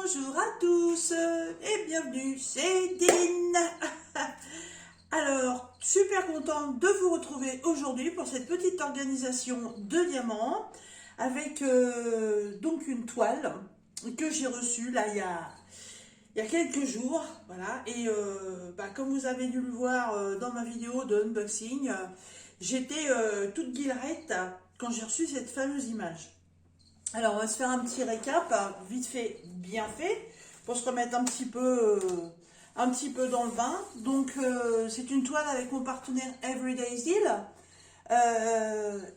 Bonjour à tous et bienvenue, c'est Dine. Alors, super contente de vous retrouver aujourd'hui pour cette petite organisation de diamants avec donc une toile que j'ai reçue là il y a quelques jours. Voilà, et comme vous avez dû le voir dans ma vidéo de unboxing, j'étais toute guillerette quand j'ai reçu cette fameuse image. Alors, on va se faire un petit récap, vite fait, bien fait, pour se remettre un petit peu dans le bain. Donc, c'est une toile avec mon partenaire Everyday Deal.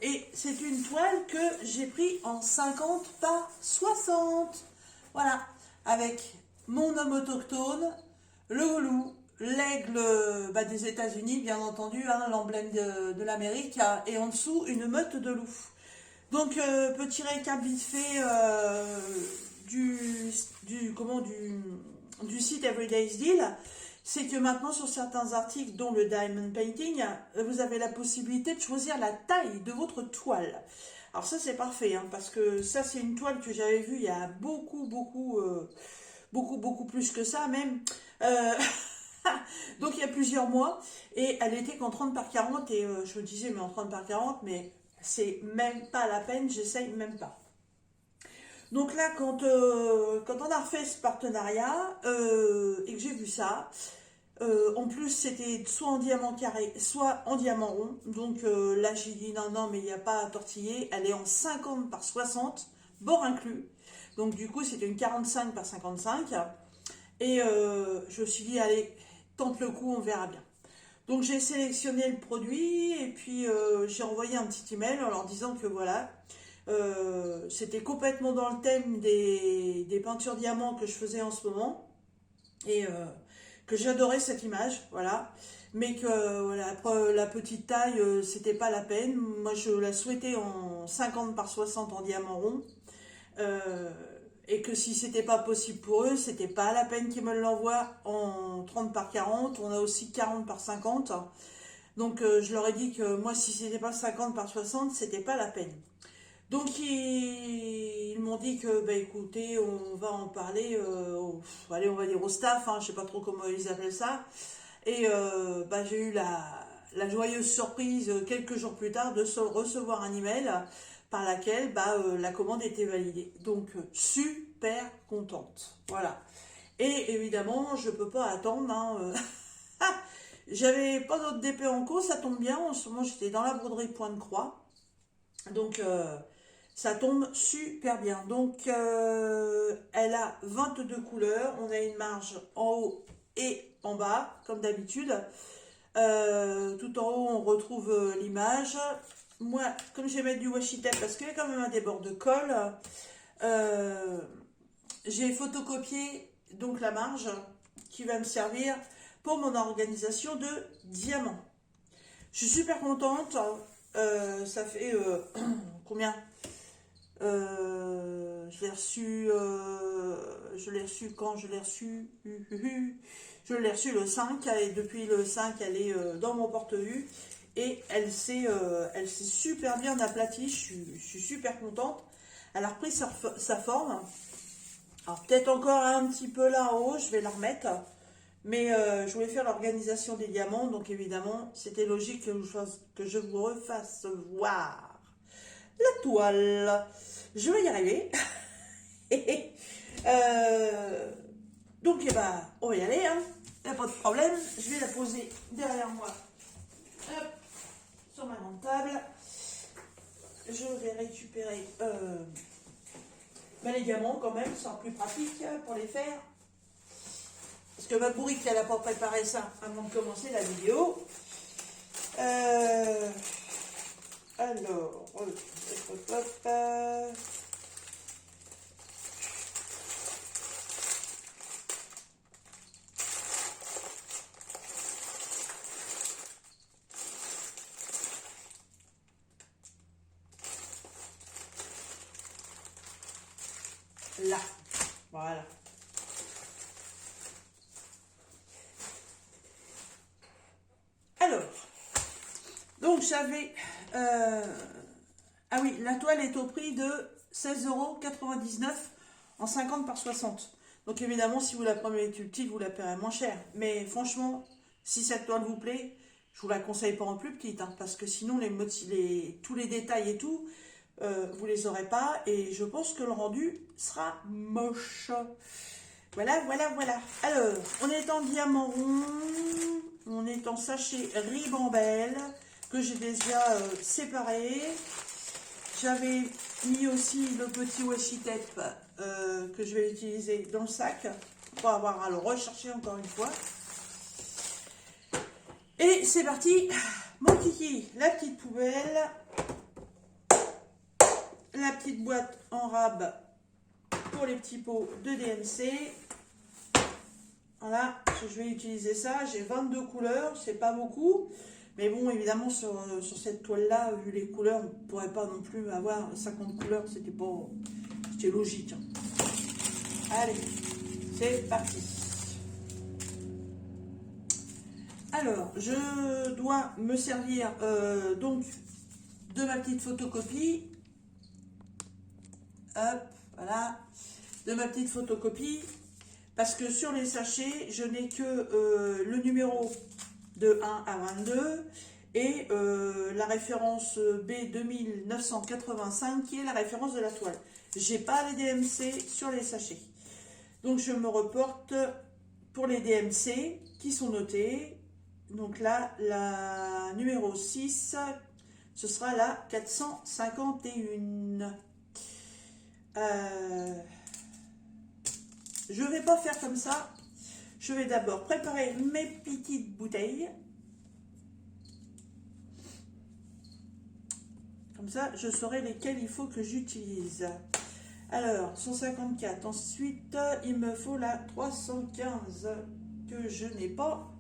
Et c'est une toile que j'ai pris en 50 par 60. Voilà, avec mon homme autochtone, le loup, l'aigle des États-Unis, bien entendu, hein, l'emblème de l'Amérique, et en dessous, une meute de loups. Donc, petit récap vite fait du site Everyday's Deal, c'est que maintenant sur certains articles, dont le Diamond Painting, vous avez la possibilité de choisir la taille de votre toile. Alors ça c'est parfait, hein, parce que ça c'est une toile que j'avais vue il y a beaucoup plus que ça même. Donc il y a plusieurs mois, et elle était qu'en 30 par 40, et je me disais mais en 30 par 40, mais c'est même pas la peine, j'essaye même pas. Donc là, quand on a refait ce partenariat et que j'ai vu ça, en plus c'était soit en diamant carré, soit en diamant rond. Donc là j'ai dit non, mais il n'y a pas à tortiller, elle est en 50 par 60, bord inclus. Donc du coup c'était une 45 par 55. Et je me suis dit, allez, tente le coup, on verra bien. Donc j'ai sélectionné le produit et puis j'ai envoyé un petit email en leur disant que voilà, c'était complètement dans le thème des peintures diamants que je faisais en ce moment et que j'adorais cette image, voilà. Mais que voilà, après, la petite taille, c'était pas la peine. Moi je la souhaitais en 50 par 60 en diamant rond. Euh, et que si c'était pas possible pour eux, c'était pas la peine qu'ils me l'envoient en 30 par 40. On a aussi 40 par 50. Donc je leur ai dit que moi, si c'était pas 50 par 60, c'était pas la peine. Donc ils m'ont dit que bah écoutez, on va en parler, allez, on va dire au staff, hein, je sais pas trop comment ils appellent ça. Et j'ai eu la joyeuse surprise quelques jours plus tard de recevoir un email par laquelle la commande était validée. Donc super contente. Voilà. Et évidemment, je peux pas attendre, hein. J'avais pas d'autres DP en cours, ça tombe bien. En ce moment, j'étais dans la broderie Pointe-Croix. Donc ça tombe super bien. Donc elle a 22 couleurs. On a une marge en haut et en bas, comme d'habitude. Tout en haut, on retrouve l'image. Moi, comme je vais mettre du washi tape, parce qu'il y a quand même un débord de colle, j'ai photocopié donc la marge qui va me servir pour mon organisation de diamants. Je suis super contente. Ça fait combien je l'ai reçu quand je l'ai reçu. Je l'ai reçu le 5 et depuis le 5 elle est dans mon porte-vue et elle s'est super bien aplatie. Je suis super contente. Elle a repris sa forme. Alors peut-être encore un petit peu là en haut, je vais la remettre. Mais je voulais faire l'organisation des diamants, donc évidemment c'était logique que je vous refasse voir la toile. Je vais y arriver. Donc on va y aller, hein. Il n'y a pas de problème. Je vais la poser derrière moi. Hop, sur ma grande table. Je vais récupérer les diamants quand même, c'est plus pratique pour les faire. Parce que ma bourrique, elle n'a pas préparé ça avant de commencer la vidéo. Alors, là, voilà. Alors, donc j'avais... ah oui, la toile est au prix de 16,99 € en 50 par 60. Donc évidemment, si vous la prenez toute petite, vous la paierez moins cher. Mais franchement, si cette toile vous plaît, je vous la conseille pas en plus petite, hein, parce que sinon tous les détails et tout, vous les aurez pas. Et je pense que le rendu sera moche. Voilà, voilà, voilà. Alors, on est en diamant rond, on est en sachet ribambelle que j'ai déjà séparé. J'avais mis aussi le petit washi tape que je vais utiliser dans le sac pour avoir à le rechercher encore une fois. Et c'est parti, mon kiki, la petite poubelle, la petite boîte en rab pour les petits pots de DMC. Voilà, je vais utiliser ça. J'ai 22 couleurs, c'est pas beaucoup. Mais bon, évidemment, sur cette toile-là, vu les couleurs, on ne pourrait pas non plus avoir 50 couleurs. C'était logique. Hein. Allez, c'est parti. Alors, je dois me servir donc de ma petite photocopie. Hop, voilà. De ma petite photocopie. Parce que sur les sachets, je n'ai que le numéro de 1 à 22 et la référence B2985 qui est la référence de la toile. J'ai pas les DMC sur les sachets. Donc je me reporte pour les DMC qui sont notés. Donc là, la numéro 6, ce sera la 451. Je ne vais pas faire comme ça. Je vais d'abord préparer mes petites bouteilles. Comme ça, je saurai lesquelles il faut que j'utilise. Alors, 154. Ensuite, il me faut la 315 que je n'ai pas.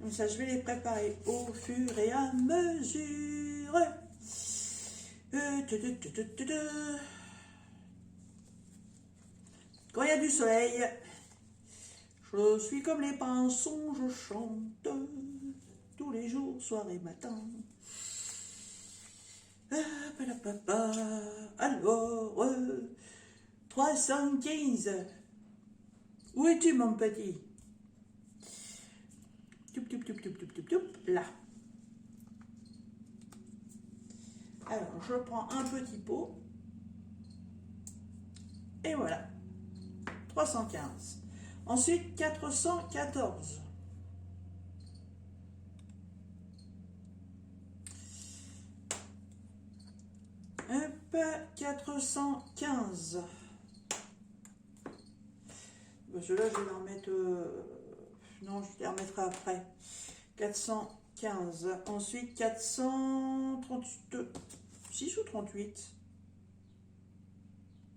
Comme ça, je vais les préparer au fur et à mesure. Quand il y a du soleil, je suis comme les pinsons, je chante tous les jours, soir et matin. Alors, 315. Où es-tu, mon petit? Là. Alors, je prends un petit pot. Et voilà. 315. Ensuite, 414. Hop, 415. Ceux-là, je vais les remettre... non, je les remettrai après. 415. Ensuite, 432. 6 ou 38?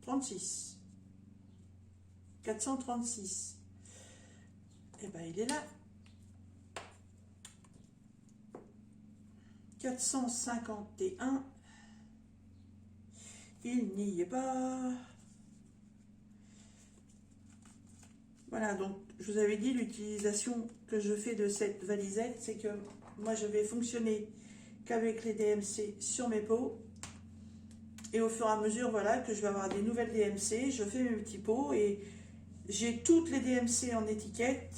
36. 436. Et ben, il est là. 451. Il n'y est pas. Voilà, donc je vous avais dit l'utilisation que je fais de cette valisette, c'est que moi je vais fonctionner qu'avec les DMC sur mes pots. Et au fur et à mesure, voilà, que je vais avoir des nouvelles DMC, je fais mes petits pots et j'ai toutes les DMC en étiquette.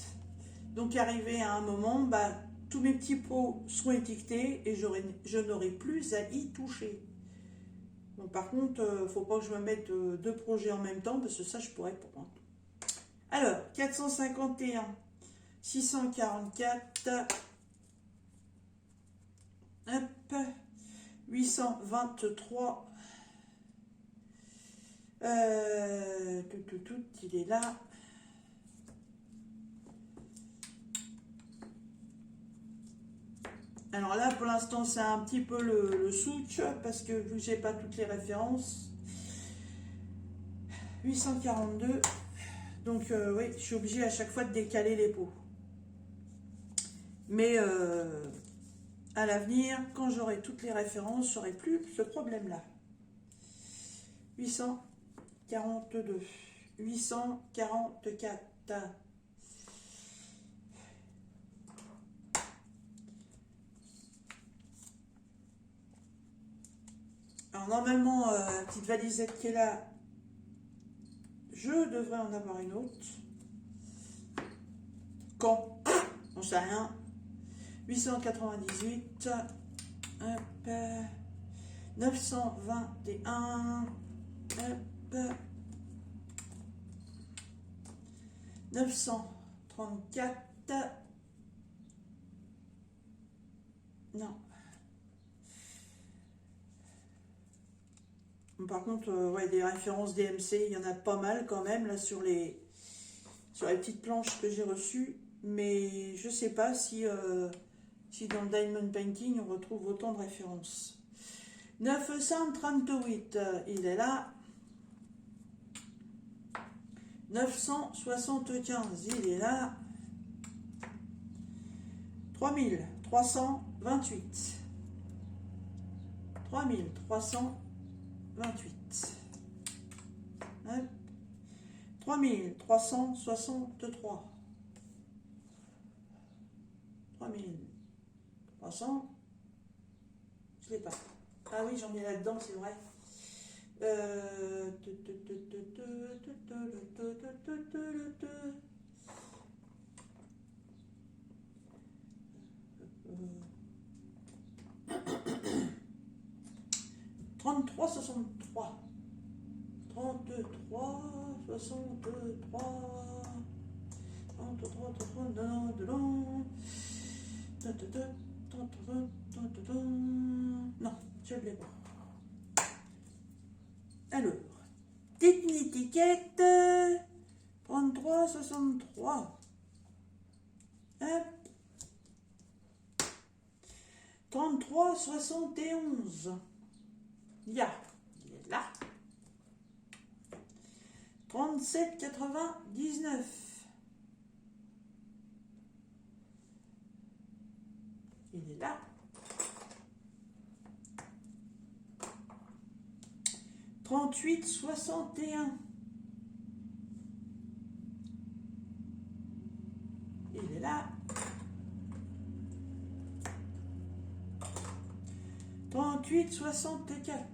Donc arrivé à un moment, bah, tous mes petits pots seront étiquetés et je n'aurai plus à y toucher. Bon, par contre, il ne faut pas que je me mette deux projets en même temps parce que ça, je pourrais pas. Alors, 451, 644, hop, 823, il est là. Alors là, pour l'instant, c'est un petit peu le souch, parce que vu que j'ai pas toutes les références. 842. Donc, oui, je suis obligée à chaque fois de décaler les pots. Mais à l'avenir, quand j'aurai toutes les références, j'aurai plus ce problème-là. 842. 844. Alors normalement, la petite valisette qui est là, Je devrais en avoir une autre. Quand? On sait rien. 898. Hop. 921. Hop. 934. Non. Par contre, ouais, des références DMC, il y en a pas mal quand même là sur les petites planches que j'ai reçues. Mais je sais pas si dans le Diamond Painting on retrouve autant de références. 938, il est là. 975, il est là. 3328. 3328. 3363. 3300. Je l'ai pas. Ah oui, j'en ai là-dedans, c'est vrai. 3363. 33, 63, 33, non, je ne l'ai pas. Alors, étiquette 33, 63. Hop. 33, 71. Il est là. 37, 99. Il est là. 38, 61. Il est là. 38, 64.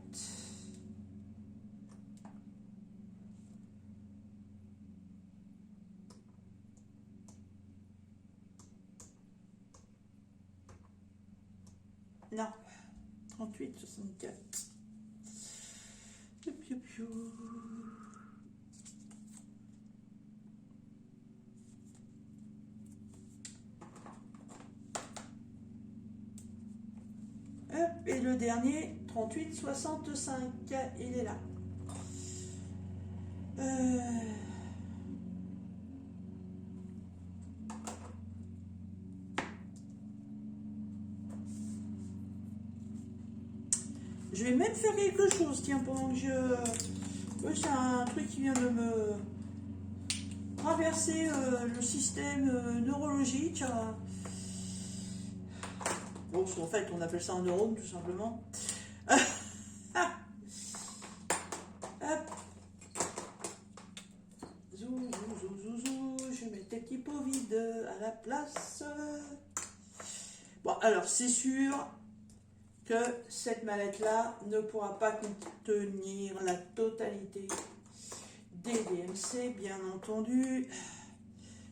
Non. 38, 64. Hop, et le dernier, 38, 65, il est là. Je vais même faire quelque chose, tiens, pendant que c'est un truc qui vient de me traverser le système neurologique. Bon, en fait, on appelle ça un neurone, tout simplement. Hop. Zou, zou, zou, zou. Je mets tes petits pots vides à la place. Bon, alors, c'est sûr que cette mallette-là ne pourra pas contenir la totalité des DMC, bien entendu.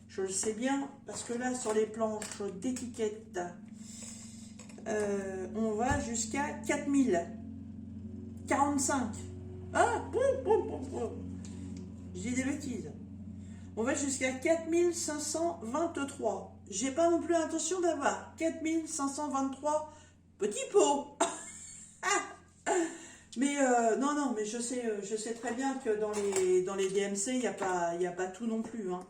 Je le sais bien, parce que là, sur les planches d'étiquette, on va jusqu'à 4045. Ah, je dis des bêtises. On va jusqu'à 4523. J'ai pas non plus l'intention d'avoir 4523 petits pots. Mais non, mais je sais très bien que dans les DMC, il n'y a pas tout non plus. Hein.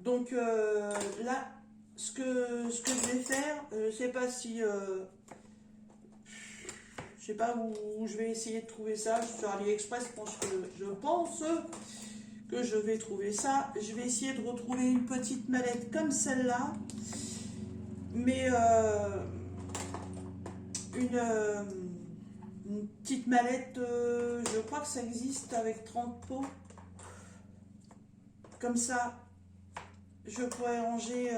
Donc là, ce que je vais faire, je sais pas si... je sais pas où je vais essayer de trouver ça. Sur AliExpress, je pense que je vais trouver ça. Je vais essayer de retrouver une petite mallette comme celle-là. Mais une petite mallette, je crois que ça existe avec 30 pots. Comme ça, je pourrais ranger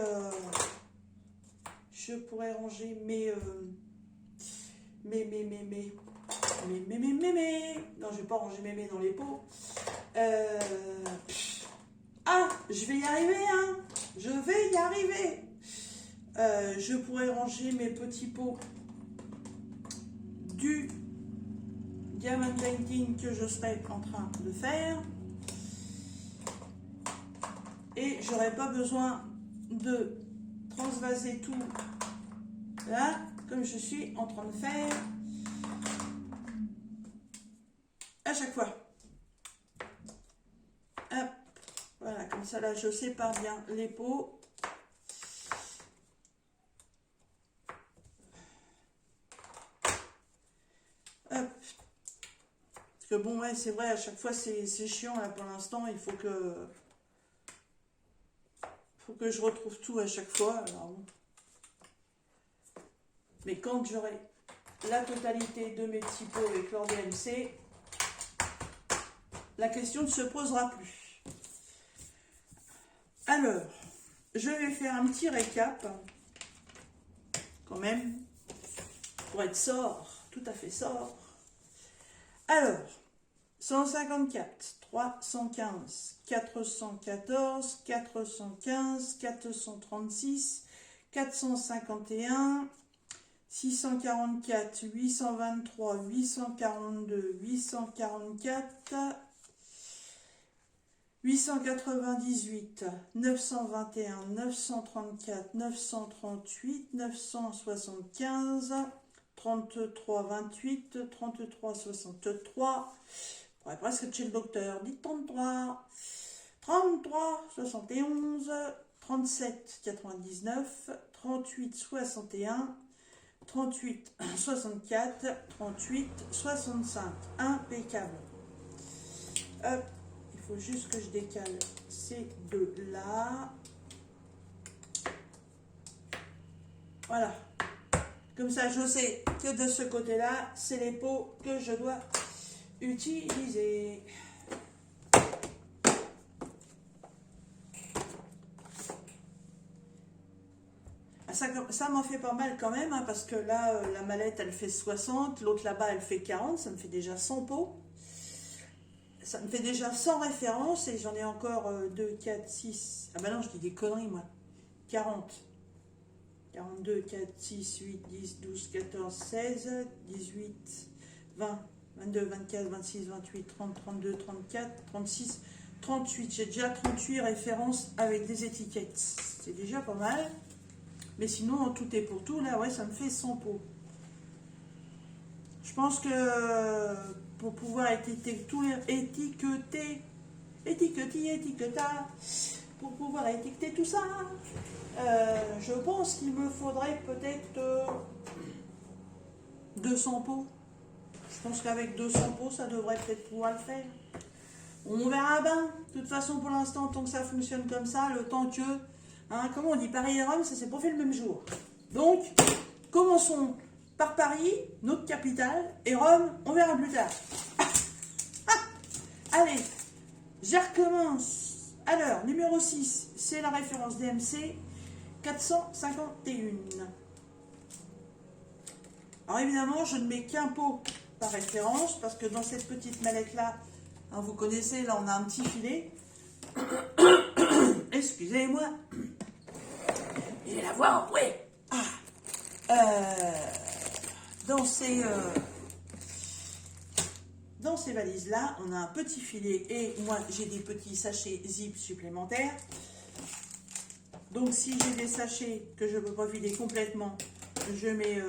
mes non, je vais pas ranger mes dans les pots. je vais y arriver, hein. Je vais y arriver. Je pourrais ranger mes petits pots du diamond painting que je serai en train de faire. Et j'aurai pas besoin de transvaser tout là, comme je suis en train de faire à chaque fois. Hop, voilà, comme ça là je sépare bien les pots. Hop. Parce que bon, ouais, c'est vrai, à chaque fois c'est chiant là pour l'instant, il faut que je retrouve tout à chaque fois. Alors bon. Mais quand j'aurai la totalité de mes petits pots avec leur DMC, la question ne se posera plus. Alors, je vais faire un petit récap, quand même, pour être sobre, tout à fait sobre. Alors, 154, 315, 414, 415, 436, 451, 644, 823, 842, 844, 898, 921, 934, 938, 975, 33, 28, 33, 63, ouais, presque chez le docteur, dites 33, 33, 71, 37, 99, 38, 61, 38, 64, 38, 65, impeccable. Hop, il faut juste que je décale ces deux-là. Voilà. Comme ça, je sais que de ce côté-là, c'est les pots que je dois utiliser. Ça m'en fait pas mal quand même, hein, parce que là, la mallette, elle fait 60, l'autre là-bas, elle fait 40, ça me fait déjà 100 pots. Ça me fait déjà 100 références, et j'en ai encore 2, 4, 6... Ah bah non, je dis des conneries, moi. 40. 42, 4, 6, 8, 10, 12, 14, 16, 18, 20, 22, 24, 26, 28, 30, 32, 34, 36, 38. J'ai déjà 38 références avec des étiquettes. C'est déjà pas mal. Mais sinon, tout est pour tout. Là, ouais, ça me fait 100 pots. Je pense que pour pouvoir étiqueter, pour pouvoir étiqueter tout ça, je pense qu'il me faudrait peut-être 200 pots. Je pense qu'avec 200 pots, ça devrait peut-être pouvoir le faire. On verra bien. De toute façon, pour l'instant, tant que ça fonctionne comme ça, le temps que... Hein, comment on dit, Paris et Rome, ça s'est pas fait le même jour. Donc, commençons par Paris, notre capitale, et Rome, on verra plus tard. Allez, je recommence. Alors, numéro 6, c'est la référence DMC 451. Alors évidemment, je ne mets qu'un pot par référence, parce que dans cette petite mallette-là, hein, vous connaissez, là on a un petit filet. Excusez-moi. J'ai la voix enfouée. Dans ces valises-là, on a un petit filet et moi j'ai des petits sachets zip supplémentaires. Donc si j'ai des sachets que je ne peux pas vider complètement, je mets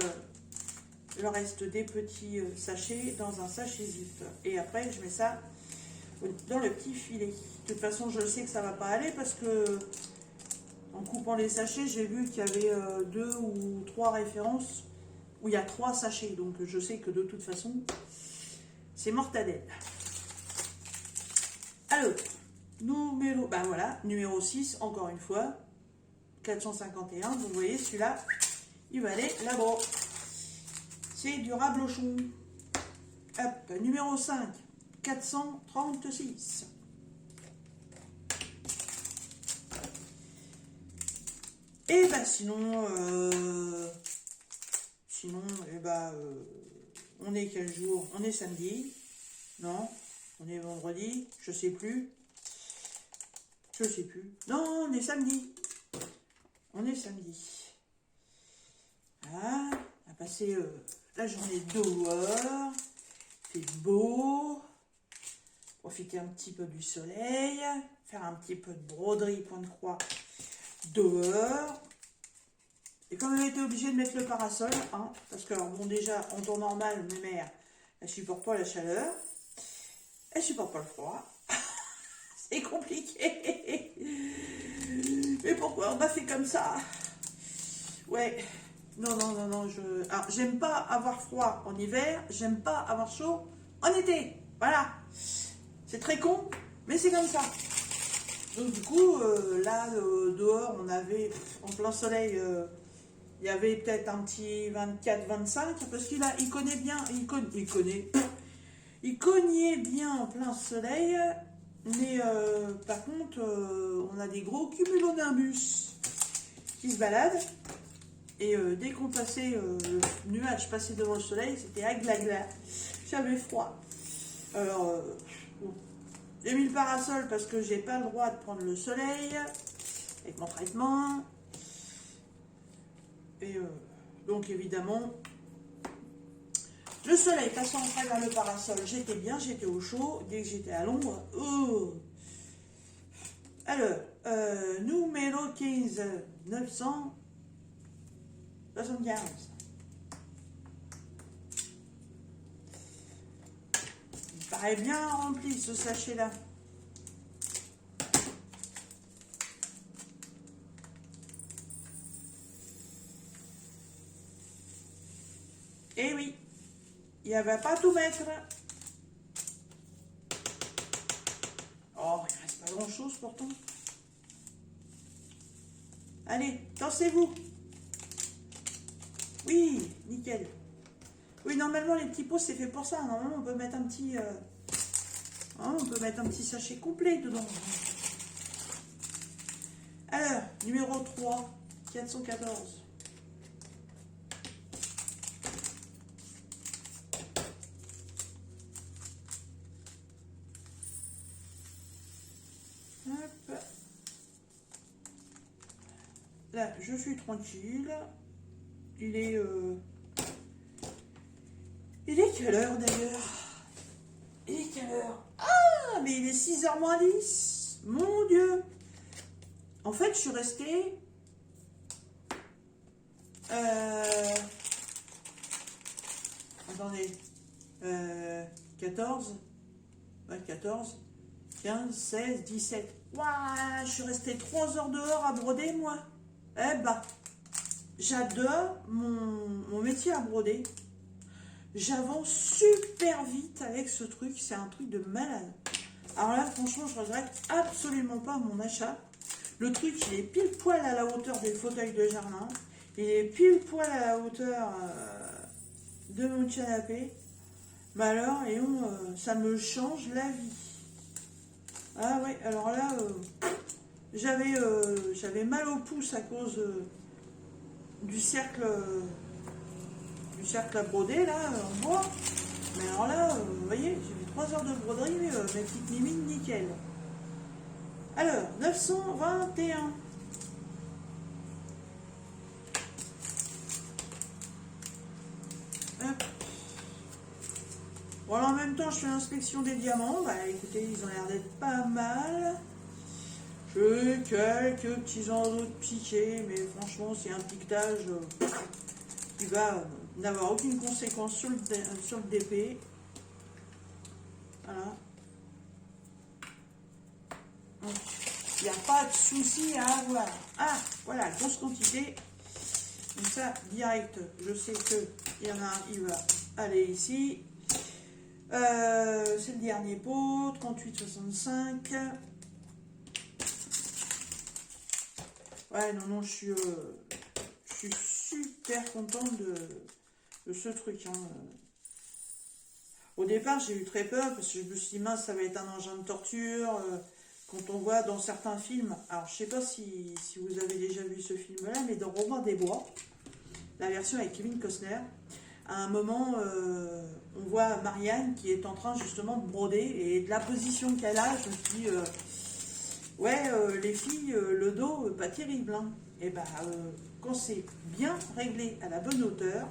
le reste des petits sachets dans un sachet zip. Et après je mets ça dans le petit filet. De toute façon je sais que ça ne va pas aller parce que en coupant les sachets, j'ai vu qu'il y avait 2 ou 3 références où il y a 3 sachets. Donc je sais que de toute façon, c'est mortadelle. Alors, numéro 6, encore une fois, 451. Vous voyez, celui-là, il va aller là-bas. C'est du rablochon. Hop, numéro 5, 436. Et bah sinon, on est quel jour? On est samedi? Non, on est vendredi, je sais plus. Je sais plus. Non, on est samedi. On est samedi. Voilà. On a passé la journée dehors. Il fait beau. Profiter un petit peu du soleil. Faire un petit peu de broderie, point de croix, dehors. Et comme on a été obligé de mettre le parasol, hein, parce que, bon, déjà, en temps normal, mes mères, elles supportent pas la chaleur. Elles supportent pas le froid. C'est compliqué. Mais pourquoi on m'a fait comme ça? Ouais. Non, non, non, non. Alors, j'aime pas avoir froid en hiver. J'aime pas avoir chaud en été. Voilà. C'est très con, mais c'est comme ça. Donc, du coup, là, dehors, on avait, en plein soleil, il y avait peut-être un petit 24-25, parce il connaît bien, il cognait bien en plein soleil, mais par contre, on a des gros cumulonimbus qui se baladent, et dès qu'on passait, le nuage passait devant le soleil, c'était agla-gla, j'avais froid. Alors, bon, j'ai mis le parasol parce que j'ai pas le droit de prendre le soleil, avec mon traitement, et donc évidemment, le soleil passant à travers le parasol, j'étais bien, j'étais au chaud. Dès que j'étais à l'ombre, oh. Alors, numéro 15, 975. Il paraît bien rempli ce sachet-là. Eh oui. Il ne va pas tout mettre. Oh, il ne reste pas grand-chose pourtant. Allez, dansez-vous. Oui, nickel. Oui, normalement, les petits pots, c'est fait pour ça. Normalement, on peut mettre un petit... on peut mettre un petit sachet complet dedans. Alors, numéro 3, 414. Là, je suis tranquille. Il est quelle heure d'ailleurs? Il est quelle heure? Ah, mais il est 6h moins 10. Mon Dieu. En fait, je suis restée... Attendez. 14. Ouais, 14. 15, 16, 17. Waouh, je suis restée 3 heures dehors à broder, moi. Eh bah, j'adore mon métier à broder. J'avance super vite avec ce truc. C'est un truc de malade. Alors là, franchement, je regrette absolument pas mon achat. Le truc, il est pile poil à la hauteur des fauteuils de jardin. Il est pile poil à la hauteur de mon canapé. Mais alors, et ça me change la vie. Ah ouais, alors là, j'avais mal au pouce à cause du cercle à broder, là, en bois. Mais alors là, vous voyez, j'ai fait 3 heures de broderie, mes petites mimines, nickel. Alors, 921. Hop. Bon, alors en même temps, je fais l'inspection des diamants. Bah écoutez, ils ont l'air d'être pas mal. J'ai quelques petits endroits de piqué, mais franchement, c'est un piquetage qui va n'avoir aucune conséquence sur le DP. Voilà. Donc, il n'y a pas de souci à avoir. Ah, voilà, grosse quantité. Donc ça, direct, je sais qu'il y en a un, il va aller ici. C'est le dernier pot, 38,65. Ouais, non, non, je suis super contente de ce truc. Hein. Au départ, j'ai eu très peur parce que je me suis dit, mince, ça va être un engin de torture. Quand on voit dans certains films, alors je sais pas si vous avez déjà vu ce film-là, mais dans Robin des Bois, la version avec Kevin Costner, à un moment, on voit Marianne qui est en train justement de broder et de la position qu'elle a, je me suis dit, ouais, les filles, le dos, pas terrible. Hein. Et ben, quand c'est bien réglé à la bonne hauteur,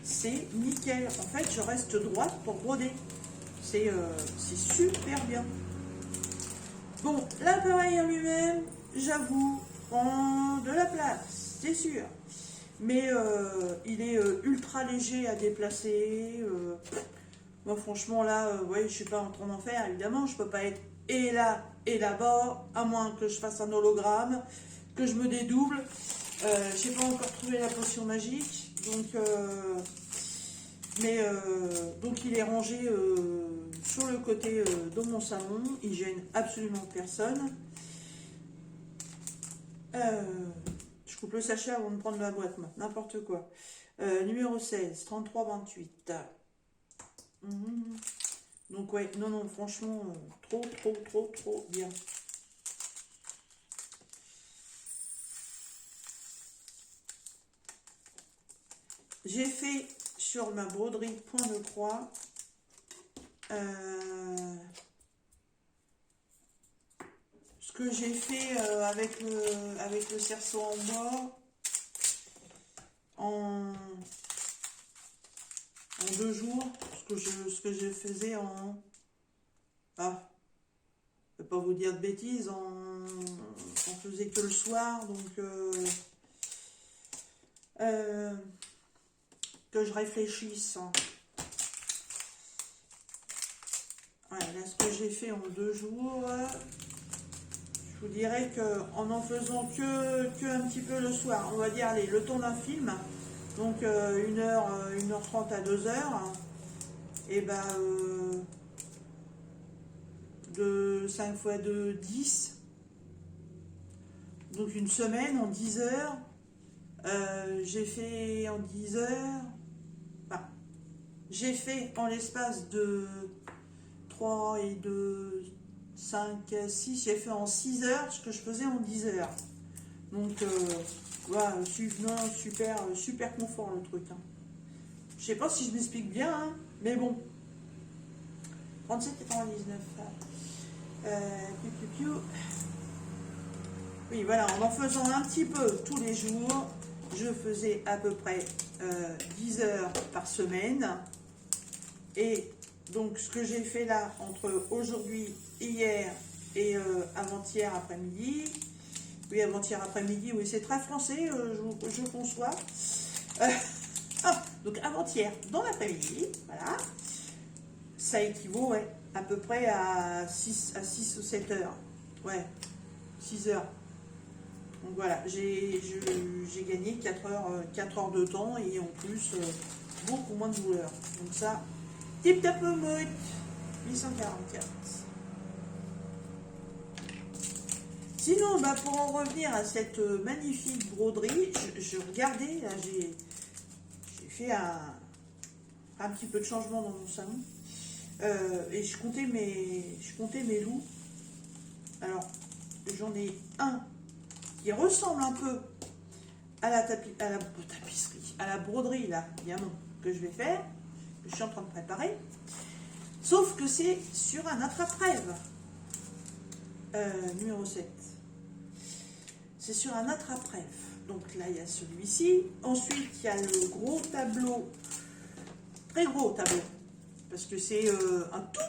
c'est nickel. En fait, je reste droite pour broder. C'est super bien. Bon, l'appareil en lui-même, j'avoue, prend de la place, c'est sûr. Mais il est ultra léger à déplacer. Moi, franchement, là, ouais, je suis pas en train d'en faire. Évidemment, je peux pas être et là et là-bas, à moins que je fasse un hologramme, que je me dédouble. J'ai pas encore trouvé la potion magique. Donc il est rangé sur le côté de mon salon. Il gêne absolument personne. Je coupe le sachet avant de prendre la boîte, moi. N'importe quoi. Numéro 16, 33, 28. Donc ouais, non, franchement, trop bien. J'ai fait sur ma broderie point de croix ce que j'ai fait avec le cerceau en bois en 2 jours, ce que je faisais en... Ah, je ne vais pas vous dire de bêtises, on faisait que le soir, donc que je réfléchisse. Ouais, là, ce que j'ai fait en 2 jours, je vous dirais qu'en faisant que un petit peu le soir, on va dire, allez, le temps d'un film, donc 1h30 à 2h, et ben de 5 fois 2, 10, donc une semaine en 10 heures, j'ai fait en 10 heures, enfin, j'ai fait en l'espace de 3 et 2, 5, 6, j'ai fait en 6 heures ce que je faisais en 10 heures. Donc, voilà, super confort le truc. Hein. Je sais pas si je m'explique bien, hein, mais bon. 37,99. Oui, voilà, en faisant un petit peu tous les jours, je faisais à peu près 10 heures par semaine. Et donc, ce que j'ai fait là, entre aujourd'hui, hier et avant-hier après-midi, oui, avant-hier après-midi, oui, c'est très français, je conçois. Donc, avant-hier, dans l'après-midi, voilà, ça équivaut, ouais, à peu près à 6 ou 7 heures. Ouais, 6 heures. Donc voilà, j'ai gagné 4 heures de temps et en plus, beaucoup moins de douleur. Donc ça, tip top mode 844. Sinon, bah, pour en revenir à cette magnifique broderie, je regardais, là j'ai fait un petit peu de changement dans mon salon et je comptais mes loups. Alors, j'en ai un qui ressemble un peu à la tapisserie, à la broderie là, évidemment, que je vais faire, que je suis en train de préparer. Sauf que c'est sur un attrape-rêve. Numéro 7. C'est sur un attrape-rêve. Donc là, il y a celui-ci. Ensuite, il y a le gros tableau, très gros tableau, parce que c'est un tout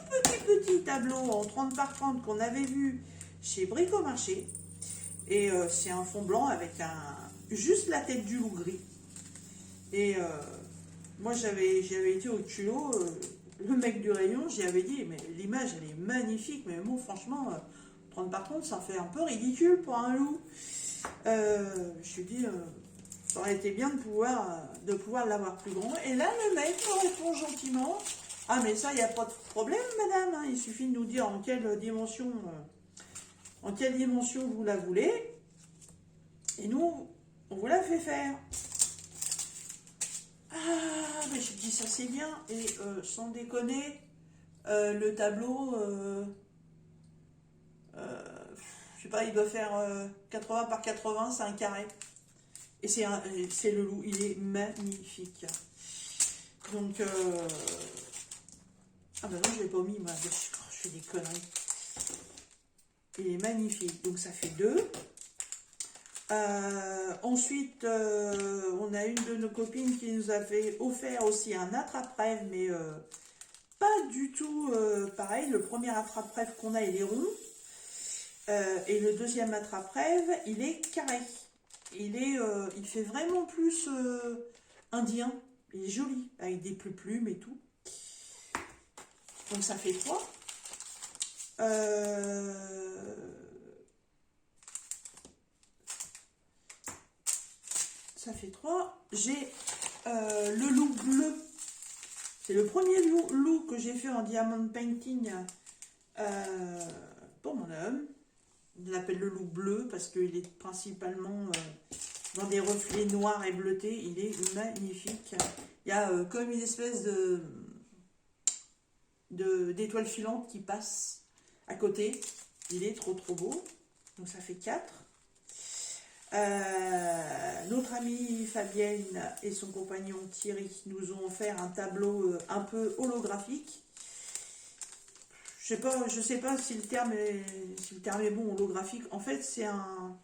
petit tableau en 30 par 30 qu'on avait vu chez Bricomarché. Et c'est un fond blanc avec juste la tête du loup gris. Et moi, j'avais été au culot, le mec du rayon, j'y avais dit, mais l'image, elle est magnifique, mais bon, franchement, 30 par 30, ça fait un peu ridicule pour un loup. Je lui ai dit, ça aurait été bien de pouvoir l'avoir plus grand. Et là, le mec me répond gentiment, ah, mais ça, il n'y a pas de problème, madame, hein, il suffit de nous dire en quelle dimension vous la voulez, et nous, on vous la fait faire. Ah, mais je dis ça c'est bien, et sans déconner, le tableau, je sais pas, il doit faire 80 par 80, c'est un carré. Et c'est le loup, il est magnifique. Donc, ah bah non, je l'ai pas mis, moi, je fais des conneries. Il est magnifique. Donc ça fait 2. Ensuite, on a une de nos copines qui nous avait offert aussi un attrape-rêve, mais pas du tout pareil. Le premier attrape-rêve qu'on a, il est rond. Et le deuxième attrape-rêve, il est carré. Il fait vraiment plus indien. Il est joli, avec des plumes et tout. Donc ça fait 3. Ça fait 3. J'ai le loup bleu. C'est le premier loup que j'ai fait en diamond painting pour mon homme. Je l'appelle le loup bleu parce qu'il est principalement dans des reflets noirs et bleutés. Il est magnifique. Il y a comme une espèce d'étoile filante qui passe à côté. Il est trop beau. Donc ça fait 4. Notre amie Fabienne et son compagnon Thierry nous ont offert un tableau un peu holographique. Je sais pas si le terme est bon, holographique. En fait, c'est un...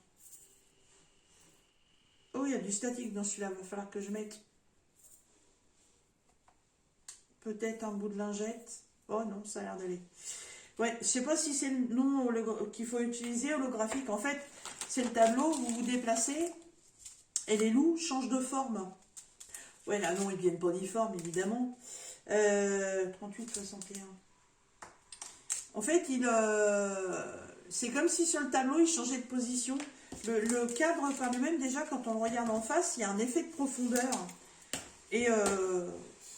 Oh, il y a du statique dans celui-là. Il va falloir que je mette peut-être un bout de lingette. Oh non, ça a l'air d'aller. Ouais, je sais pas si c'est le nom qu'il faut utiliser, holographique. En fait, c'est le tableau, vous vous déplacez et les loups changent de forme. Ouais, là, non, ils viennent pas difformes, évidemment. 38-61. En fait, c'est comme si sur le tableau, il changeait de position. Le cadre par lui-même, déjà, quand on le regarde en face, il y a un effet de profondeur. Et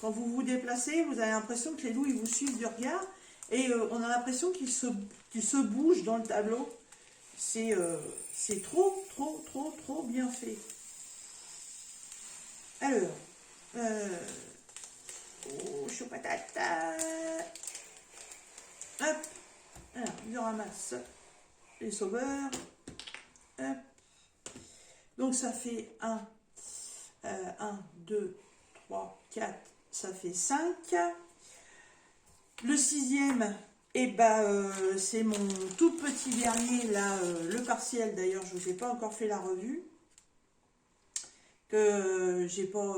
quand vous vous déplacez, vous avez l'impression que les loups, ils vous suivent du regard. Et on a l'impression qu'ils se bougent dans le tableau. C'est trop bien fait. Alors, chaud patate. Hop. Alors, je ramasse les sauveurs. Hop. Donc, ça fait 1, 2, 3, 4. Ça fait 5. Le 6e, c'est mon tout petit dernier, là, le partiel. D'ailleurs, je ne vous ai pas encore fait la revue. Que j'ai pas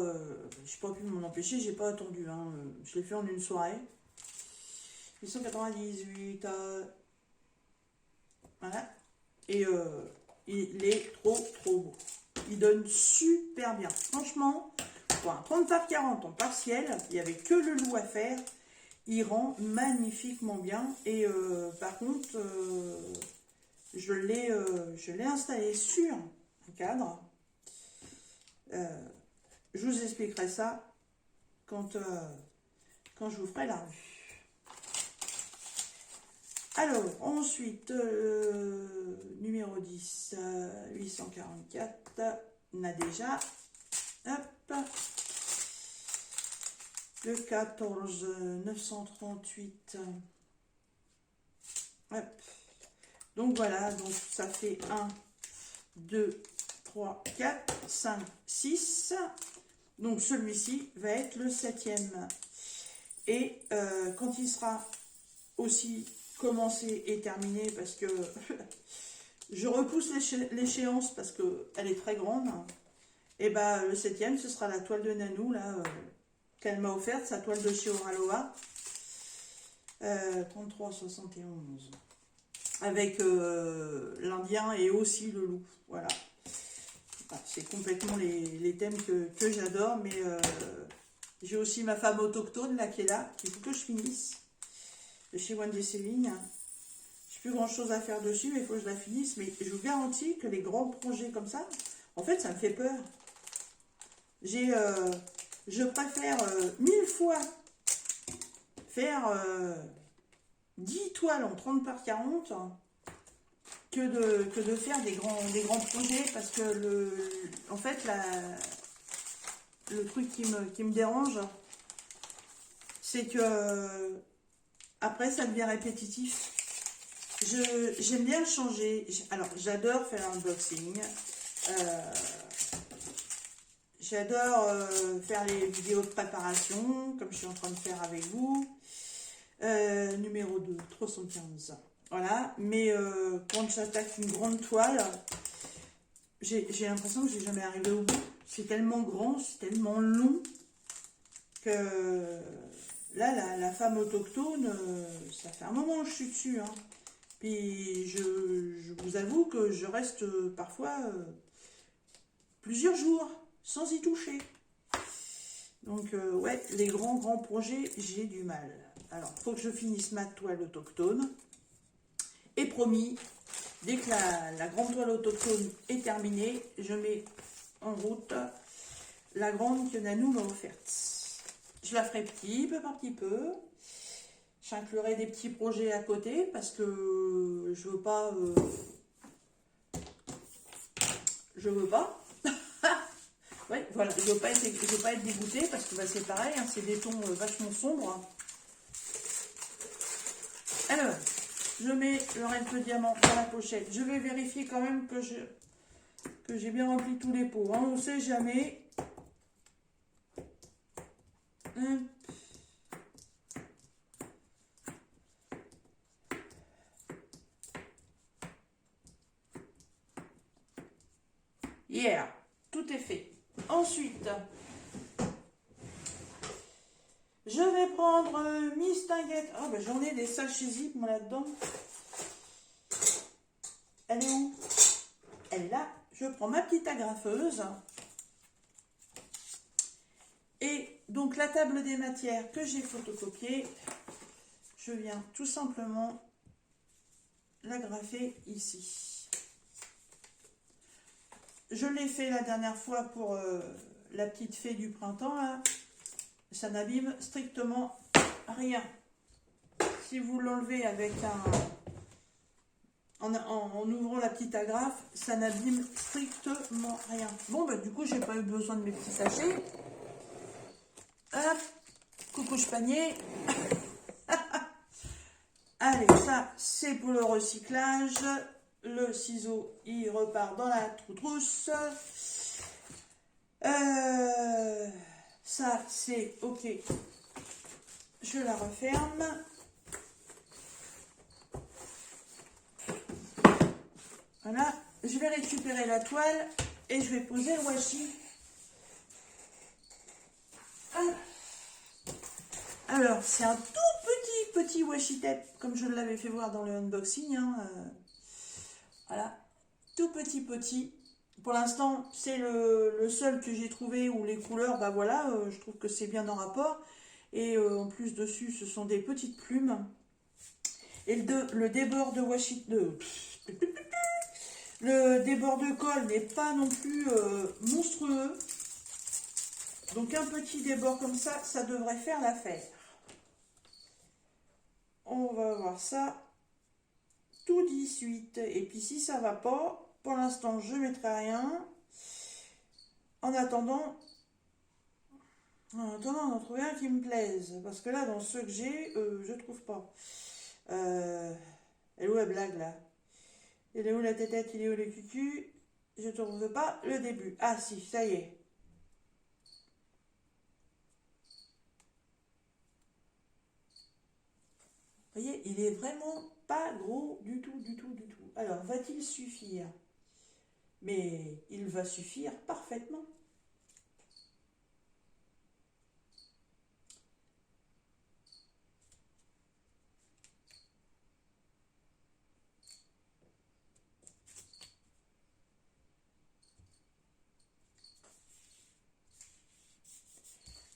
pu m'en empêcher, j'ai pas attendu. Hein. Je l'ai fait en une soirée. 898. Voilà. Et il est trop beau. Il donne super bien. Franchement, pour un 30 par 40 en partiel, il n'y avait que le loup à faire. Il rend magnifiquement bien. Et par contre, je l'ai installé sur un cadre. Je vous expliquerai ça quand je vous ferai la revue. Alors, ensuite, numéro 10, 844, on a déjà. Hop. Le 14, 938. Hop. Donc voilà, donc ça fait 1, 2, 3, 4, 5, 6. Donc celui-ci va être le 7e. Et quand il sera aussi commencé et terminé, parce que je repousse l'échéance parce qu'elle est très grande, et le 7e, ce sera la toile de Nanou, là, qu'elle m'a offerte, sa toile de chez Oraloa. 33,71. Avec l'Indien et aussi le loup. Voilà. C'est complètement les thèmes que j'adore, mais j'ai aussi ma femme autochtone là qui est là, qu'il faut que je finisse, de chez Wendy Céline. J'ai plus grand chose à faire dessus, mais il faut que je la finisse. Mais je vous garantis que les grands projets comme ça, en fait, ça me fait peur. Je préfère 1000 fois faire 10 toiles en 30 par 40 que de faire des grands projets, parce que en fait le truc qui me dérange, c'est que après ça devient répétitif. J'aime bien changer. Alors j'adore faire un unboxing, j'adore faire les vidéos de préparation comme je suis en train de faire avec vous. Numéro 2, 315. Voilà, mais quand j'attaque une grande toile, j'ai l'impression que j'ai jamais arrivé au bout. C'est tellement grand, c'est tellement long que là, la femme autochtone, ça fait un moment que je suis dessus, hein. Puis je vous avoue que je reste parfois plusieurs jours sans y toucher. Donc ouais, les grands projets, j'ai du mal. Alors, il faut que je finisse ma toile autochtone. Et promis, dès que la grande toile autochtone est terminée, je mets en route la grande que Nanou m'a offerte. Je la ferai petit peu par petit peu. J'inclurai des petits projets à côté parce que je veux pas. Je veux pas. Ouais, voilà, je veux pas être dégoûtée parce que bah, c'est pareil, hein, c'est des tons vachement sombres. Alors, je mets le Renfe Diamant dans la pochette. Je vais vérifier quand même que j'ai bien rempli tous les pots. Hein. On ne sait jamais. Yeah, tout est fait. Ensuite, je vais prendre Miss Tinguette. Oh, ben j'en ai des sachets zip, moi, là-dedans. Elle est où? Elle est là. Je prends ma petite agrafeuse. Et donc, la table des matières que j'ai photocopiée, je viens tout simplement l'agrafer ici. Je l'ai fait la dernière fois pour la petite fée du printemps, là. Ça n'abîme strictement rien. Si vous l'enlevez avec en ouvrant la petite agrafe, ça n'abîme strictement rien. Bon, bah, du coup, j'ai pas eu besoin de mes petits sachets. Hop, coucouche panier. Allez, ça, c'est pour le recyclage. Le ciseau, il repart dans la trousse. Ça, c'est OK. Je la referme. Voilà. Je vais récupérer la toile et je vais poser le washi. Alors, c'est un tout petit washi tape, comme je l'avais fait voir dans le unboxing. Hein, voilà, tout petit. Pour l'instant, c'est le seul que j'ai trouvé où les couleurs, bah voilà, je trouve que c'est bien en rapport. Et en plus dessus, ce sont des petites plumes. Et le débord de washi... Le débord de colle n'est pas non plus monstrueux. Donc un petit débord comme ça devrait faire l'affaire. On va voir ça tout de suite. Et puis si ça va pas, pour l'instant je mettrai rien. En attendant d'en trouver un qui me plaise. Parce que là, dans ceux que j'ai, je trouve pas. Elle est où la blague là? Elle est où la tête? Il est où le cucu? Je trouve pas le début. Ah si, ça y est. Vous voyez, il est vraiment pas gros du tout. Alors, va-t-il suffire? Mais il va suffire parfaitement.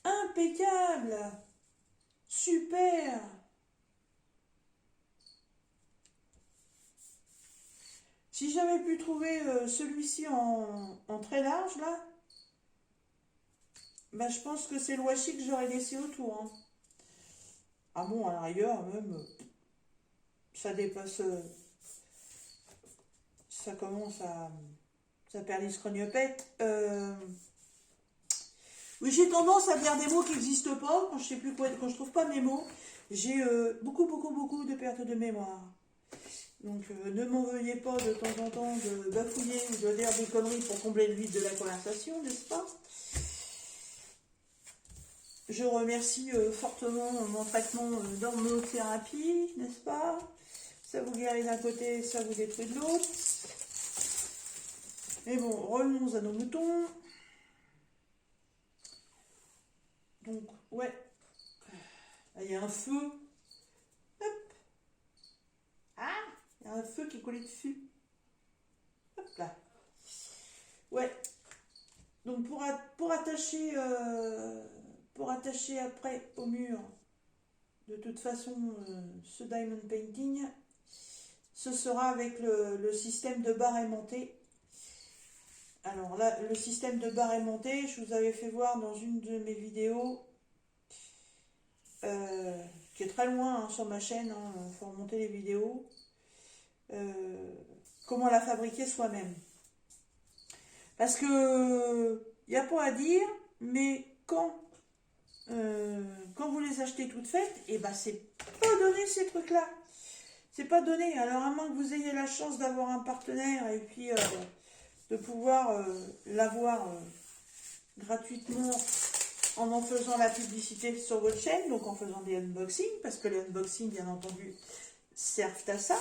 Impeccable! Super! Si j'avais pu trouver celui-ci en très large, là, bah, je pense que c'est le washi que j'aurais laissé autour. Hein. Ah bon, à la rigueur, même, ça dépasse... ça commence à... ça perd les scrognopette. Oui, j'ai tendance à dire des mots qui n'existent pas, quand je sais plus quoi, quand je trouve pas mes mots. J'ai beaucoup de pertes de mémoire. Donc ne m'en veuillez pas de temps en temps de bafouiller ou de dire des conneries pour combler le vide de la conversation, n'est-ce pas? Je remercie fortement mon traitement d'hormonothérapie, n'est-ce pas? Ça vous guérit d'un côté, ça vous détruit de l'autre. Mais bon, revenons à nos moutons. Donc, ouais. Là, il y a un feu. Hop. Ah, il y a un feu qui est collé dessus. Hop là. Ouais. Donc, pour attacher après au mur, de toute façon, ce diamond painting, ce sera avec le système de barre aimantée. Alors là, le système de barre aimantée, je vous avais fait voir dans une de mes vidéos, qui est très loin sur ma chaîne, il faut remonter les vidéos, comment la fabriquer soi-même. Parce que, il n'y a pas à dire, mais quand vous les achetez toutes faites, et ben c'est pas donné ces trucs-là. C'est pas donné. Alors à moins que vous ayez la chance d'avoir un partenaire et puis de pouvoir l'avoir gratuitement en faisant la publicité sur votre chaîne, donc en faisant des unboxings, parce que les unboxings, bien entendu, servent à ça.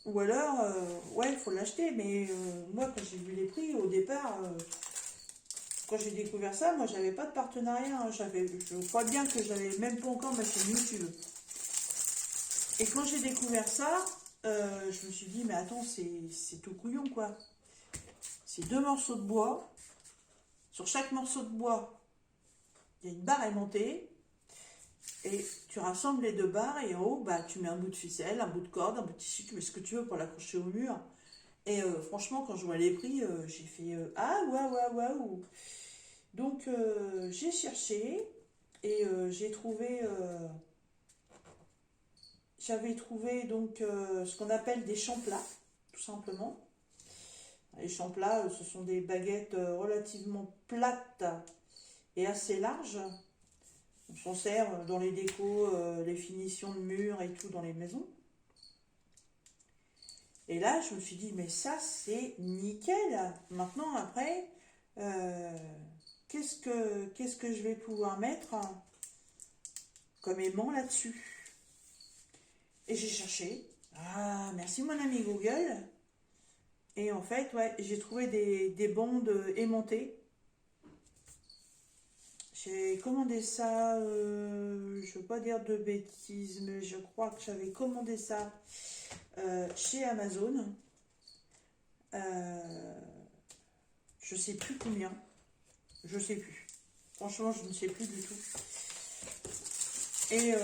Ou alors, ouais, il faut l'acheter, mais moi, quand j'ai vu les prix, au départ, quand j'ai découvert ça, moi, j'avais pas de partenariat. Hein. Je crois bien que j'avais même pas encore ma chaîne YouTube. Et quand j'ai découvert ça, je me suis dit, mais attends, c'est tout couillon, quoi. C'est 2 morceaux de bois. Sur chaque morceau de bois, il y a une barre aimantée. Et tu rassembles les 2 barres et en haut, bah, tu mets un bout de ficelle, un bout de corde, un bout de tissu, tu mets ce que tu veux pour l'accrocher au mur. Et franchement, quand je vois les prix, j'ai fait ah, waouh, waouh. Donc, j'ai cherché et j'ai trouvé. J'avais trouvé donc ce qu'on appelle des champlats, tout simplement. Les champlats, ce sont des baguettes relativement plates et assez larges. On s'en sert dans les décos, les finitions de murs et tout dans les maisons. Et là, je me suis dit, mais ça, c'est nickel. Maintenant, après, qu'est-ce que je vais pouvoir mettre comme aimant là-dessus? Et j'ai cherché. Ah, merci mon ami Google. Et en fait, ouais, j'ai trouvé des bandes aimantées. J'ai commandé ça, je ne veux pas dire de bêtises, mais je crois que j'avais commandé ça chez Amazon. Je sais plus combien. Je sais plus. Franchement, je ne sais plus du tout. Et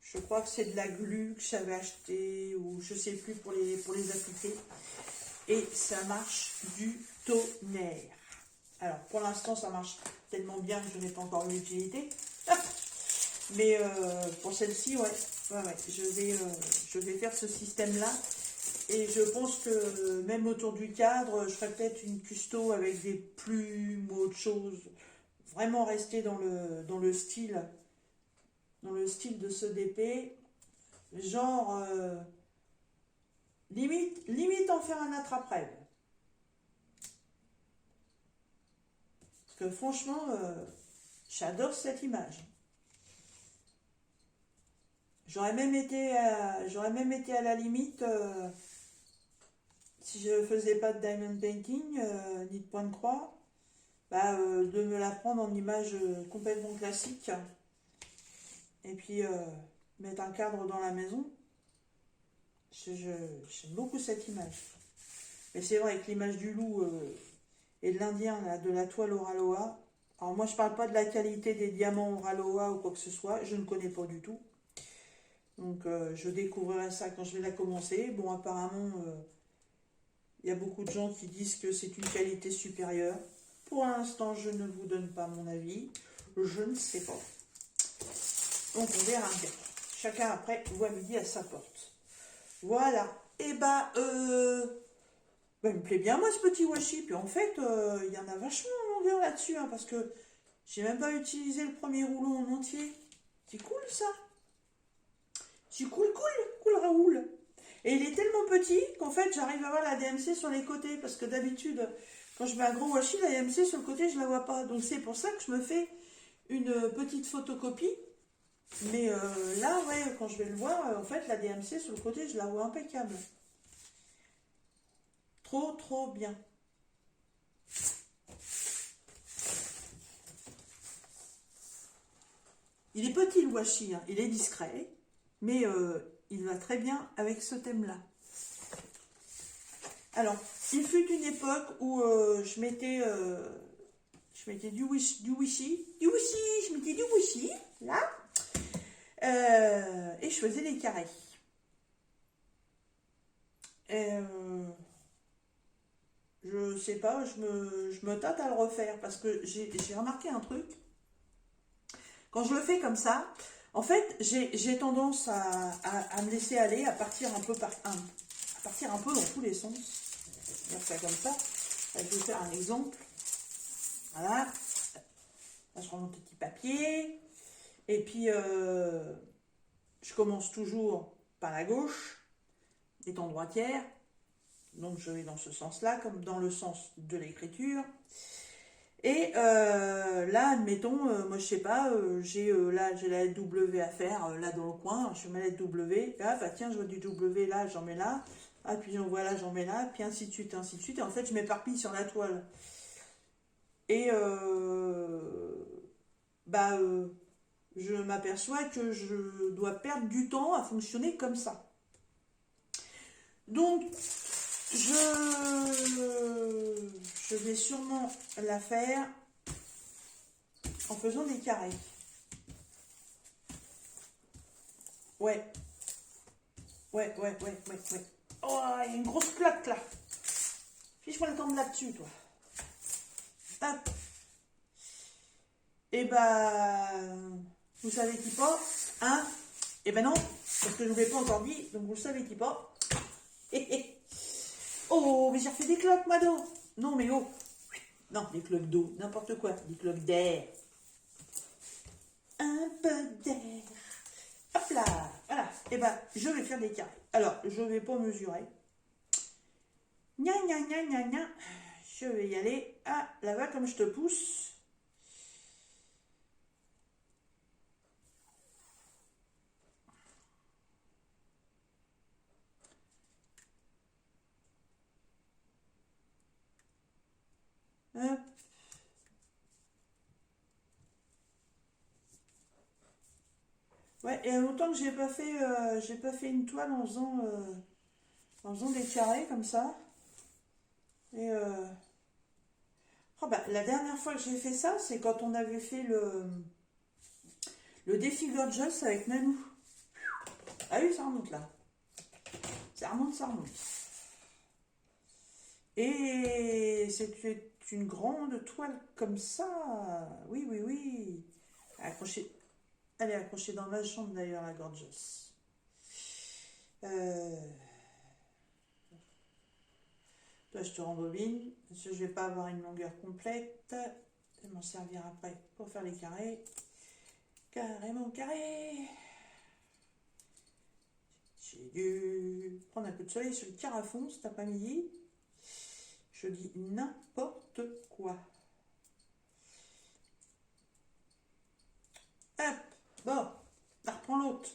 je crois que c'est de la glu que j'avais acheté ou je sais plus pour les appliquer. Et ça marche du tonnerre. Alors, pour l'instant, ça marche tellement bien que je n'ai pas encore eu l'utilité. Mais pour celle-ci, ouais, je vais faire ce système-là. Et je pense que même autour du cadre, je ferai peut-être une custo avec des plumes ou autre chose. Vraiment rester dans le style de ce DP. Genre, limite en faire un attrape-rêve. Parce que franchement, j'adore cette image. J'aurais même été à la limite, si je ne faisais pas de diamond painting, ni de point de croix, bah, de me la prendre en image complètement classique. Et puis mettre un cadre dans la maison. J'aime beaucoup cette image. Mais c'est vrai que l'image du loup et de l'Indien, de la toile Oraloa, alors moi je parle pas de la qualité des diamants Oraloa ou quoi que ce soit, je ne connais pas du tout. Donc je découvrirai ça quand je vais la commencer. Bon, apparemment, il y a beaucoup de gens qui disent que c'est une qualité supérieure. Pour l'instant, je ne vous donne pas mon avis. Je ne sais pas. Donc on verra bien. Chacun après voit midi à sa porte. Voilà. Et bah, il me plaît bien moi ce petit washi. Puis en fait, il y en a vachement en longueur là-dessus. Hein, parce que j'ai même pas utilisé le premier rouleau en entier. C'est cool ça. C'est cool Raoul. Et il est tellement petit qu'en fait j'arrive à voir la DMC sur les côtés. Parce que d'habitude, quand je mets un gros washi, la DMC sur le côté, je la vois pas. Donc c'est pour ça que je me fais une petite photocopie Mais là, ouais, quand je vais le voir, en fait, la DMC sur le côté, je la vois impeccable. Trop, trop bien. Il est petit le washi, hein. Il est discret, mais il va très bien avec ce thème-là. Alors, il fut une époque où je mettais du wishi, je mettais du wishi, là, et je faisais des carrés. Je sais pas, je me tâte à le refaire parce que j'ai remarqué un truc. Quand je le fais comme ça, en fait, j'ai tendance à me laisser aller, à partir un peu à partir un peu dans tous les sens. Je vais faire comme ça. Là, je vais faire un exemple. Voilà. Là, je prends mon petit papier. Et puis, je commence toujours par la gauche, étant droitière. Donc, je vais dans ce sens-là, comme dans le sens de l'écriture. Et là, admettons, moi je sais pas, là j'ai la lettre W à faire, là dans le coin, je mets la lettre W, ah bah tiens, je vois du W là, j'en mets là, ah puis j'en vois là, j'en mets là, puis ainsi de suite, ainsi de suite, et en fait je m'éparpille sur la toile. Et bah, je m'aperçois que je dois perdre du temps à fonctionner comme ça. Donc, je vais sûrement la faire en faisant des carrés. Ouais. Ouais. Oh, il y a une grosse claque là. Fiche-moi le temps de là-dessus, toi. Hop. Et bah, vous savez qui pas, hein? Et ben non, parce que je ne vous l'ai pas encore dit, donc vous le savez qui pas. Oh, mais j'ai refait des cloques, Mado. Non, mais oh. Non, des cloques d'eau, n'importe quoi, des cloques d'air. Un peu d'air. Hop là, voilà. Et ben, je vais faire des carrés. Alors, je vais pas mesurer. Gna gna gna gna gna. Je vais y aller. Ah, là-bas, comme je te pousse. Hop. Ouais, et longtemps que j'ai pas fait une toile en faisant des carrés comme ça. Et oh bah, la dernière fois que j'ai fait ça, c'est quand on avait fait le défi Gorgeous avec Nanou. Ah oui, ça remonte là. Ça remonte, ça remonte. Et c'était une grande toile comme ça. Oui, oui, oui. Accrochée. Elle est accrochée dans ma chambre d'ailleurs, la Gorgeous. Là, je te rembobine. Parce que je vais pas avoir une longueur complète. Je vais m'en servir après pour faire les carrés. Carrément carré. J'ai dû prendre un peu de soleil sur le carafon cet après-midi. Je dis n'importe quoi. Hop, bon, on reprend l'autre.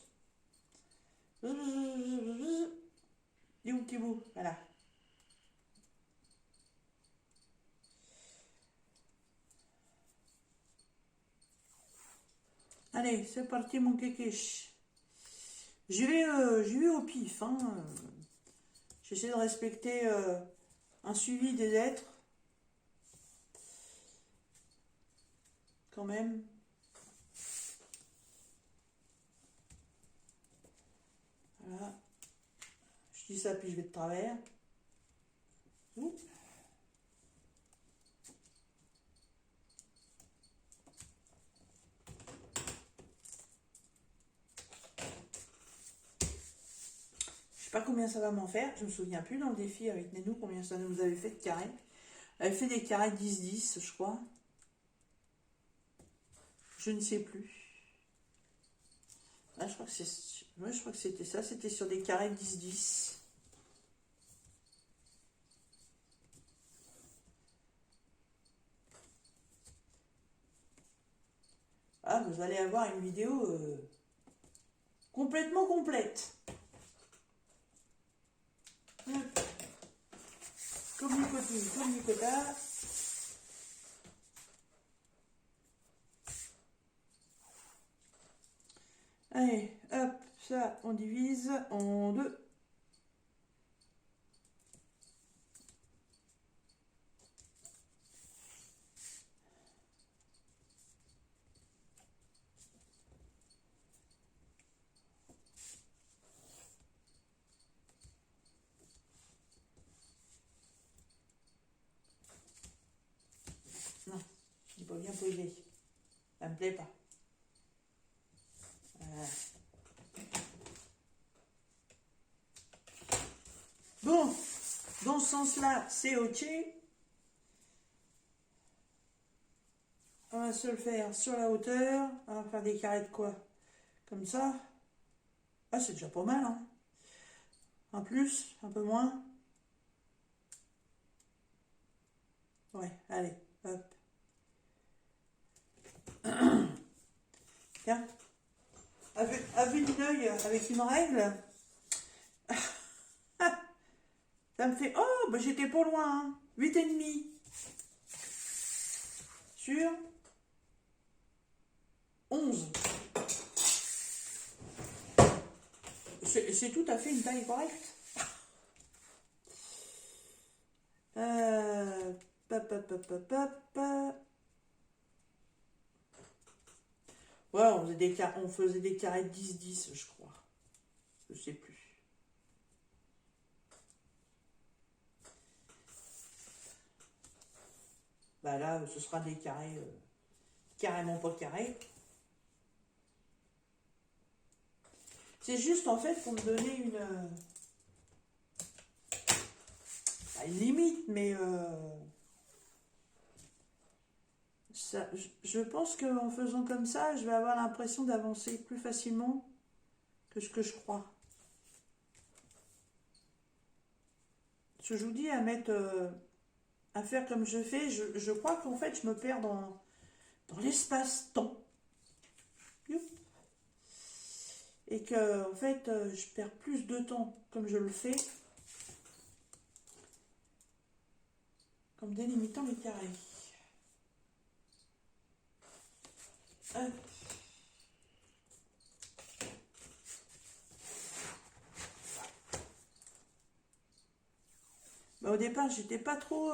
Et où petit bout, voilà. Allez, c'est parti mon kékéche. J'y vais au pif. Hein. J'essaie de respecter un suivi des lettres. Quand même. Voilà. Je dis ça puis je vais de travers. Ouh. Je sais pas combien ça va m'en faire. Je me souviens plus dans le défi avec Nenou combien ça nous avait fait de carrés. Elle avait fait des carrés 10-10, je crois. Je ne sais plus. Ah, je crois que c'était ça. C'était sur des carrés 10-10. Ah, vous allez avoir une vidéo complètement complète. Hop. Comme nicotine, comme nicota. Allez, hop, ça, on divise en deux. Non, je n'ai pas bien posé. Ça me plaît pas. Voilà. Bon, dans ce sens-là, c'est ok. On va se le faire sur la hauteur. On va faire des carrés de quoi? Comme ça. Ah, c'est déjà pas mal, hein. Un plus, un peu moins. Ouais, allez, hop. Tiens, à vue d'un œil avec une règle, ça me fait... Oh, bah j'étais pas loin, hein. 8,5 sur 11. C'est tout à fait une taille correcte. Pop, pop, pop, pop, pop. Ouais, on faisait des carrés de 10-10, je crois. Je sais plus. Bah là, ce sera des carrés carrément pas carrés. C'est juste en fait pour me donner pas une limite, mais ça, je pense qu'en faisant comme ça, je vais avoir l'impression d'avancer plus facilement que ce que je crois. Ce que je vous dis à mettre, à faire comme je fais, je crois qu'en fait je me perds dans l'espace-temps. Et que en fait je perds plus de temps comme je le fais, comme délimitant les carrés. Hop. Bah, au départ, j'étais pas trop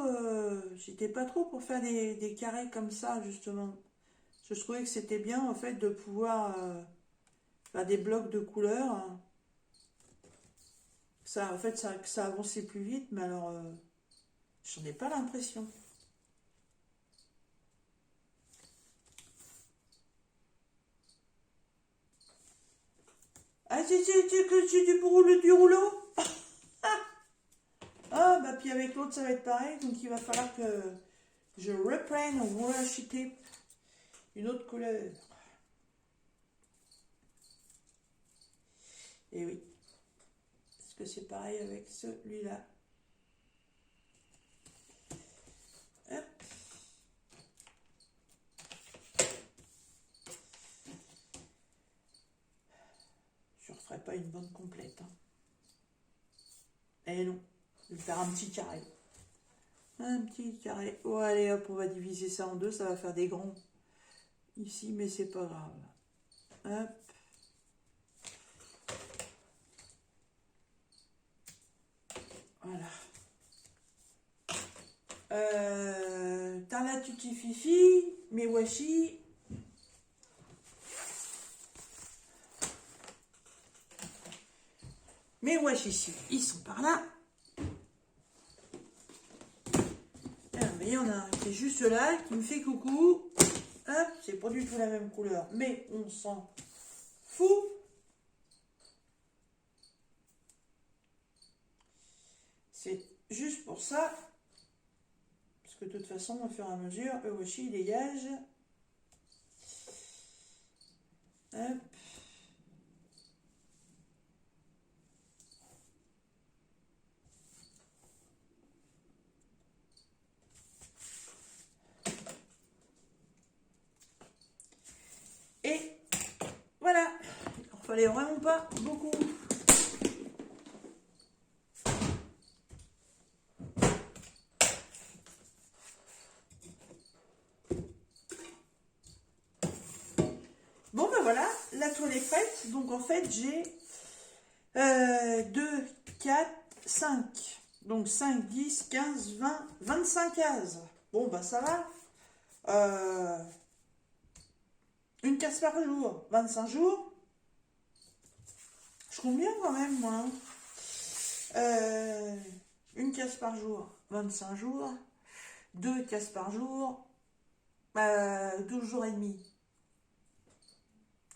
pour faire des carrés comme ça, justement. Je trouvais que c'était bien, en fait, de pouvoir faire des blocs de couleurs. Ça, en fait, que ça avançait plus vite, mais alors, j'en ai pas l'impression. Ah, c'est du rouleau? Ah, bah, puis avec l'autre, ça va être pareil, donc il va falloir que je reprenne ou racheter une autre couleur. Et oui. Est-ce que c'est pareil avec celui-là? Hop. Je ne referai pas une bande complète. Hein. Eh non, je vais faire un petit carré. Un petit carré. Oh, allez, hop, on va diviser ça en deux. Ça va faire des grands ici, mais c'est pas grave. Hop. Voilà. Tarla tutti fifi, mes washi. Mes washi, ils sont par là. Mais il y en a un qui est juste là, qui me fait coucou. Hop, c'est pas du tout la même couleur, mais on s'en fout. C'est juste pour ça. Parce que de toute façon, au fur et à mesure, eux aussi, ils dégagent. Hop. Et voilà. fallait vraiment pas beaucoup. Bon ben voilà, la toile est prête. Donc en fait j'ai 2, 4, 5. Donc 5, 10, 15, 20, 25 cases. Bon ben ça va. Une case par jour, 25 jours. Je compte bien quand même moi. Hein. Une case par jour, 25 jours. 2 cases par jour, 12 jours et demi.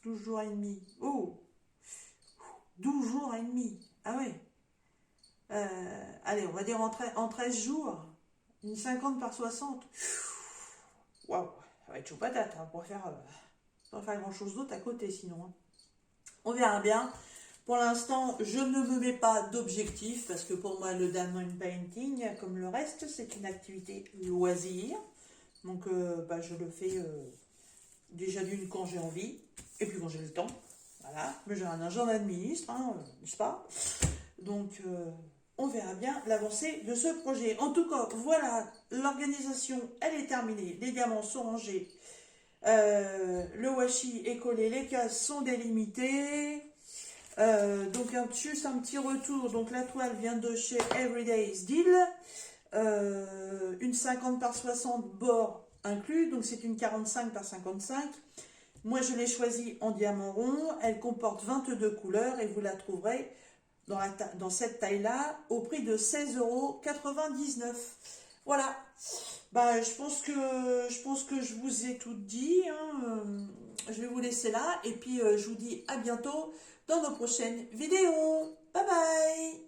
12 jours et demi. Oh, 12 jours et demi. Ah ouais. Allez, on va dire en 13 jours. Une 50 par 60. Waouh, ça va être chaud patate hein, pour faire grand chose d'autre à côté sinon. Hein. On verra bien. Pour l'instant, je ne me mets pas d'objectif parce que pour moi, le diamond painting, comme le reste, c'est une activité loisir. Donc, je le fais déjà d'une quand j'ai envie et puis quand j'ai le temps. Voilà, mais j'en administre, hein, n'est-ce pas? Donc, on verra bien l'avancée de ce projet. En tout cas, voilà, l'organisation, elle est terminée. Les diamants sont rangés. Le washi est collé, les cases sont délimitées. Donc juste un petit retour, donc la toile vient de chez Everyday's Deal, une 50 par 60 bords inclus, donc c'est une 45 par 55. Moi je l'ai choisie en diamant rond, elle comporte 22 couleurs et vous la trouverez dans cette taille là au prix de 16,99 €. Voilà, je pense que je vous ai tout dit, hein. Je vais vous laisser là et puis je vous dis à bientôt dans nos prochaines vidéos. Bye bye!